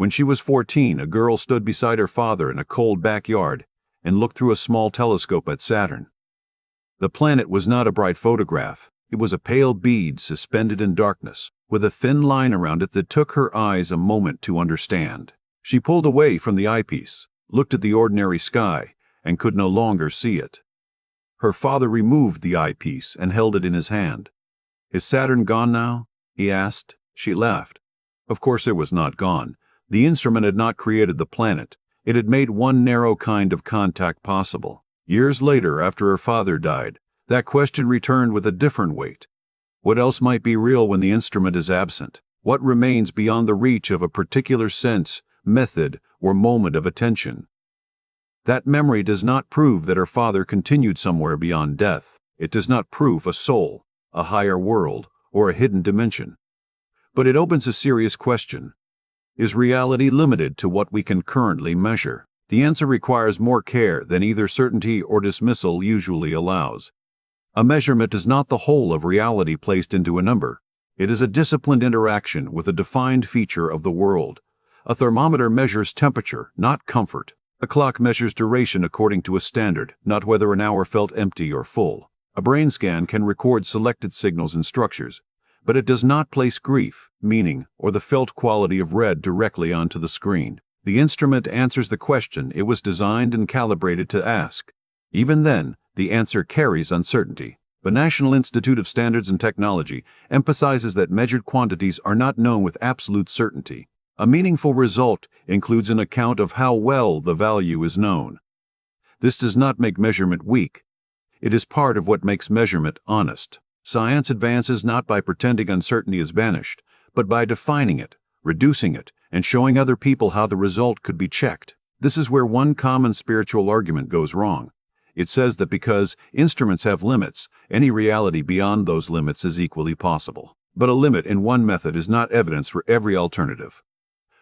When she was 14, a girl stood beside her father in a cold backyard and looked through a small telescope at Saturn. The planet was not a bright photograph. It was a pale bead suspended in darkness, with a thin line around it that took her eyes a moment to understand. She pulled away from the eyepiece, looked at the ordinary sky, and could no longer see it. Her father removed the eyepiece and held it in his hand. "Is Saturn gone now?" he asked. She laughed. Of course it was not gone. The instrument had not created the planet. It had made one narrow kind of contact possible. Years later, after her father died, that question returned with a different weight. What else might be real when the instrument is absent? What remains beyond the reach of a particular sense, method, or moment of attention? That memory does not prove that her father continued somewhere beyond death. It does not prove a soul, a higher world, or a hidden dimension. But it opens a serious question. Is reality limited to what we can currently measure? The answer requires more care than either certainty or dismissal usually allows. A measurement is not the whole of reality placed into a number. It is a disciplined interaction with a defined feature of the world. A thermometer measures temperature, not comfort. A clock measures duration according to a standard, not whether an hour felt empty or full. A brain scan can record selected signals and structures, but it does not place grief, meaning, or the felt quality of red directly onto the screen. The instrument answers the question it was designed and calibrated to ask. Even then, the answer carries uncertainty. The National Institute of Standards and Technology emphasizes that measured quantities are not known with absolute certainty. A meaningful result includes an account of how well the value is known. This does not make measurement weak. It is part of what makes measurement honest. Science advances not by pretending uncertainty is banished, but by defining it, reducing it, and showing other people how the result could be checked. This is where one common spiritual argument goes wrong. It says that because instruments have limits, any reality beyond those limits is equally possible. But a limit in one method is not evidence for every alternative.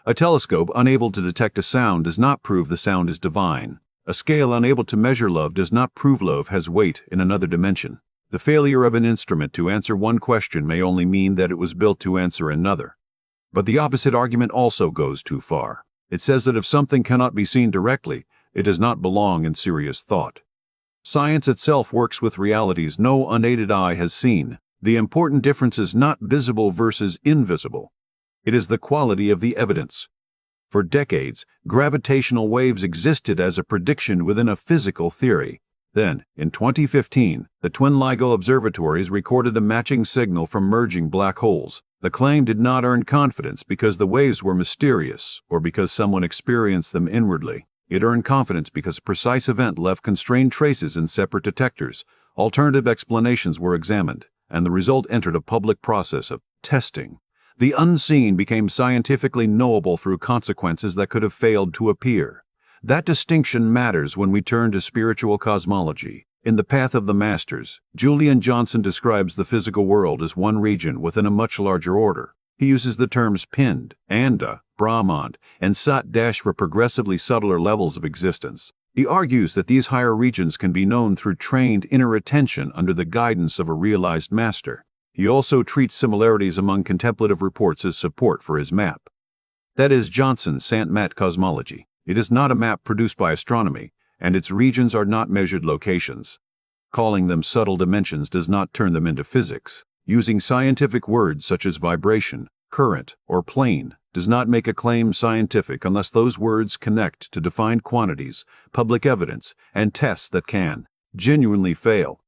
A telescope unable to detect a sound does not prove the sound is divine. A scale unable to measure love does not prove love has weight in another dimension. The failure of an instrument to answer one question may only mean that it was built to answer another. But the opposite argument also goes too far. It says that if something cannot be seen directly, it does not belong in serious thought. Science itself works with realities no unaided eye has seen. The important difference is not visible versus invisible. It is the quality of the evidence. For decades, gravitational waves existed as a prediction within a physical theory. Then, in 2015, the twin LIGO observatories recorded a matching signal from merging black holes. The claim did not earn confidence because the waves were mysterious or because someone experienced them inwardly. It earned confidence because a precise event left constrained traces in separate detectors. Alternative explanations were examined, and the result entered a public process of testing. The unseen became scientifically knowable through consequences that could have failed to appear. That distinction matters when we turn to spiritual cosmology. In The Path of the Masters, Julian Johnson describes the physical world as one region within a much larger order. He uses the terms Pind, Anda, Brahman, and Sat for progressively subtler levels of existence. He argues that these higher regions can be known through trained inner attention under the guidance of a realized master. He also treats similarities among contemplative reports as support for his map. That is Johnson's Sant-Mat cosmology. It is not a map produced by astronomy, and its regions are not measured locations. Calling them subtle dimensions does not turn them into physics. Using scientific words such as vibration, current, or plane does not make a claim scientific unless those words connect to defined quantities, public evidence, and tests that can genuinely fail.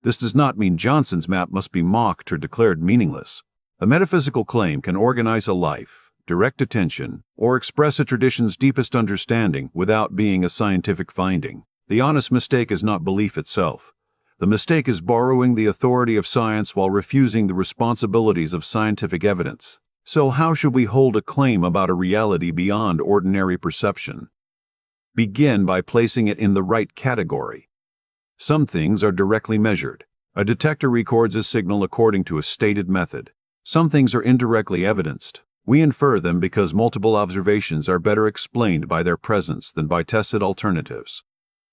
This does not mean Johnson's map must be mocked or declared meaningless. A metaphysical claim can organize a life, direct attention, or express a tradition's deepest understanding without being a scientific finding. The honest mistake is not belief itself. The mistake is borrowing the authority of science while refusing the responsibilities of scientific evidence. So how should we hold a claim about a reality beyond ordinary perception? Begin by placing it in the right category. Some things are directly measured. A detector records a signal according to a stated method. Some things are indirectly evidenced. We infer them because multiple observations are better explained by their presence than by tested alternatives.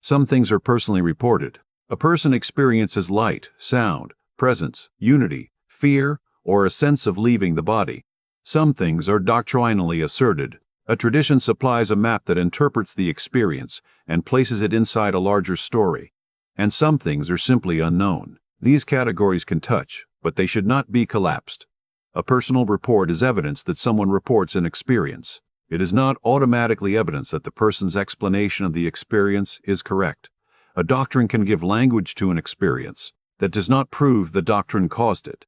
Some things are personally reported. A person experiences light, sound, presence, unity, fear, or a sense of leaving the body. Some things are doctrinally asserted. A tradition supplies a map that interprets the experience and places it inside a larger story. And some things are simply unknown. These categories can touch, but they should not be collapsed. A personal report is evidence that someone reports an experience. It is not automatically evidence that the person's explanation of the experience is correct. A doctrine can give language to an experience. That does not prove the doctrine caused it.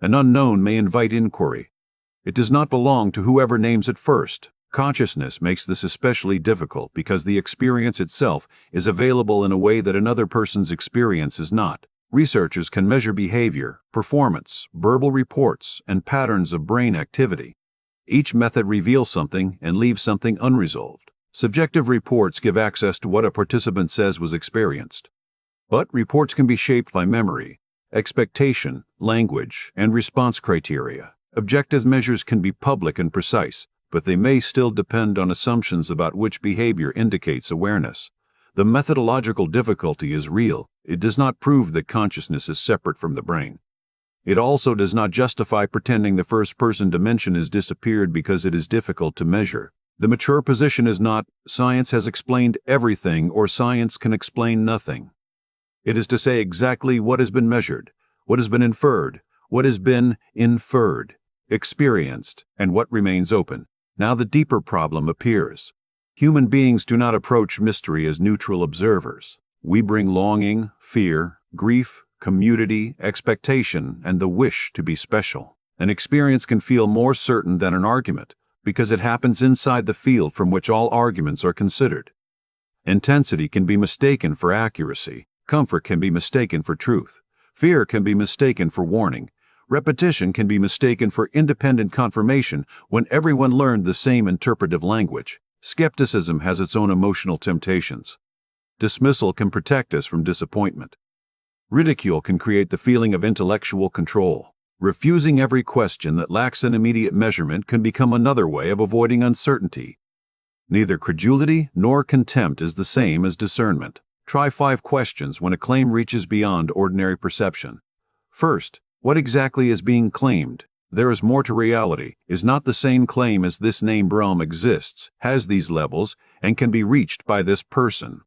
An unknown may invite inquiry. It does not belong to whoever names it first. Consciousness makes this especially difficult because the experience itself is available in a way that another person's experience is not. Researchers can measure behavior, performance, verbal reports, and patterns of brain activity. Each method reveals something and leaves something unresolved. Subjective reports give access to what a participant says was experienced. But reports can be shaped by memory, expectation, language, and response criteria. Objective measures can be public and precise, but they may still depend on assumptions about which behavior indicates awareness. The methodological difficulty is real. It does not prove that consciousness is separate from the brain. It also does not justify pretending the first-person dimension has disappeared because it is difficult to measure. The mature position is not, science has explained everything or science can explain nothing. It is to say exactly what has been measured, what has been inferred, what has been inferred, experienced, and what remains open. Now the deeper problem appears. Human beings do not approach mystery as neutral observers. We bring longing, fear, grief, community, expectation, and the wish to be special. An experience can feel more certain than an argument because it happens inside the field from which all arguments are considered. Intensity can be mistaken for accuracy. Comfort can be mistaken for truth. Fear can be mistaken for warning. Repetition can be mistaken for independent confirmation when everyone learned the same interpretive language. Skepticism has its own emotional temptations. Dismissal can protect us from disappointment. Ridicule can create the feeling of intellectual control. Refusing every question that lacks an immediate measurement can become another way of avoiding uncertainty. Neither credulity nor contempt is the same as discernment. Try 5 questions when a claim reaches beyond ordinary perception. First, what exactly is being claimed? There is more to reality, is not the same claim as this named realm exists, has these levels, and can be reached by this person.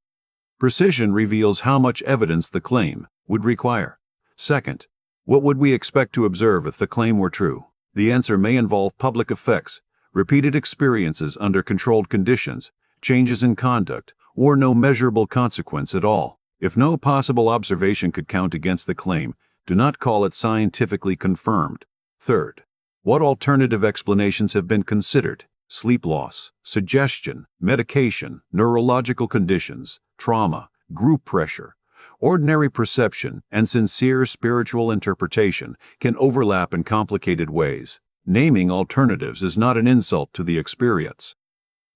Precision reveals how much evidence the claim would require. Second, what would we expect to observe if the claim were true? The answer may involve public effects, repeated experiences under controlled conditions, changes in conduct, or no measurable consequence at all. If no possible observation could count against the claim, do not call it scientifically confirmed. Third, what alternative explanations have been considered? Sleep loss, suggestion, medication, neurological conditions, trauma, group pressure. Ordinary perception and sincere spiritual interpretation can overlap in complicated ways. Naming alternatives is not an insult to the experience.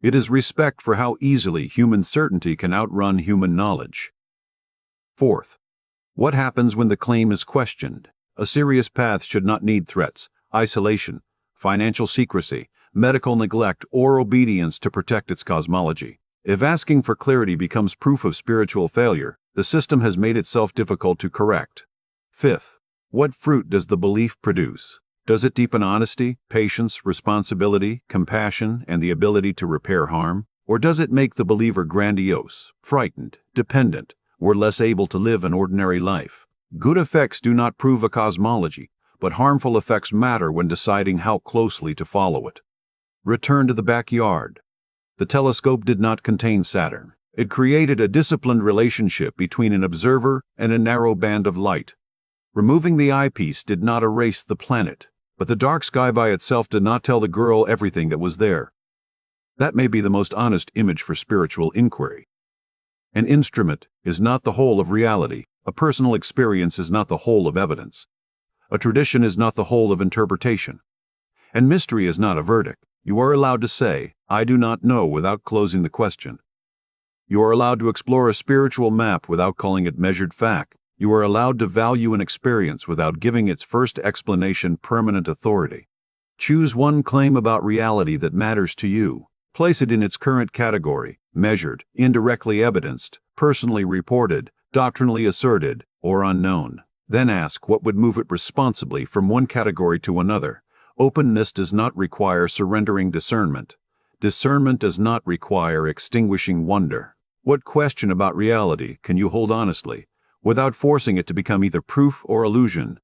It is respect for how easily human certainty can outrun human knowledge. Fourth, what happens when the claim is questioned? A serious path should not need threats, isolation, financial secrecy, medical neglect, or obedience to protect its cosmology. If asking for clarity becomes proof of spiritual failure, the system has made itself difficult to correct. Fifth, what fruit does the belief produce? Does it deepen honesty, patience, responsibility, compassion, and the ability to repair harm? Or does it make the believer grandiose, frightened, dependent, or less able to live an ordinary life? Good effects do not prove a cosmology, but harmful effects matter when deciding how closely to follow it. Return to the backyard. The telescope did not contain Saturn. It created a disciplined relationship between an observer and a narrow band of light. Removing the eyepiece did not erase the planet, but the dark sky by itself did not tell the girl everything that was there. That may be the most honest image for spiritual inquiry. An instrument is not the whole of reality. A personal experience is not the whole of evidence. A tradition is not the whole of interpretation. And mystery is not a verdict. You are allowed to say, I do not know, without closing the question. You are allowed to explore a spiritual map without calling it measured fact. You are allowed to value an experience without giving its first explanation permanent authority. Choose one claim about reality that matters to you. Place it in its current category: measured, indirectly evidenced, personally reported, doctrinally asserted, or unknown. Then ask what would move it responsibly from one category to another. Openness does not require surrendering discernment. Discernment does not require extinguishing wonder. What question about reality can you hold honestly, without forcing it to become either proof or illusion?